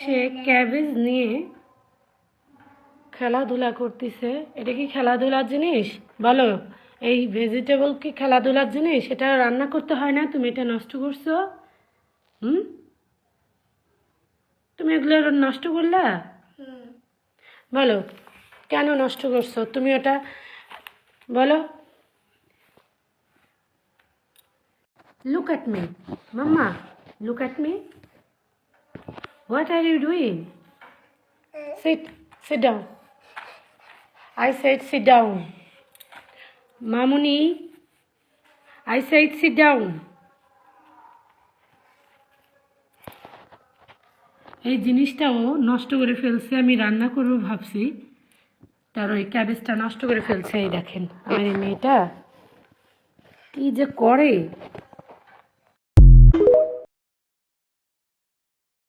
সে cabbage নিয়ে খেলাধুলা করতেছে। এটা কি খেলাধুলার জিনিস বলো? এই ভেজিটেবল কি খেলাধুলার জিনিস? এটা রান্না করতে হয় না, তুমি এটা নষ্ট করছো। তুমি এগুলো নষ্ট করলা? বলো কেন নষ্ট করছো তুমি ওটা, বলো। Look at me, Mama. Look at me. What are you doing? Sit down. I said sit down. Mamuni, I said sit down. এই জিনিসটাও নষ্ট করে ফেলছে। আমি রান্না করবো ভাবছি, তার ওই ক্যাবেজটা নষ্ট করে ফেলছে। এই দেখেন আমার এই মেয়েটা কি যে করে।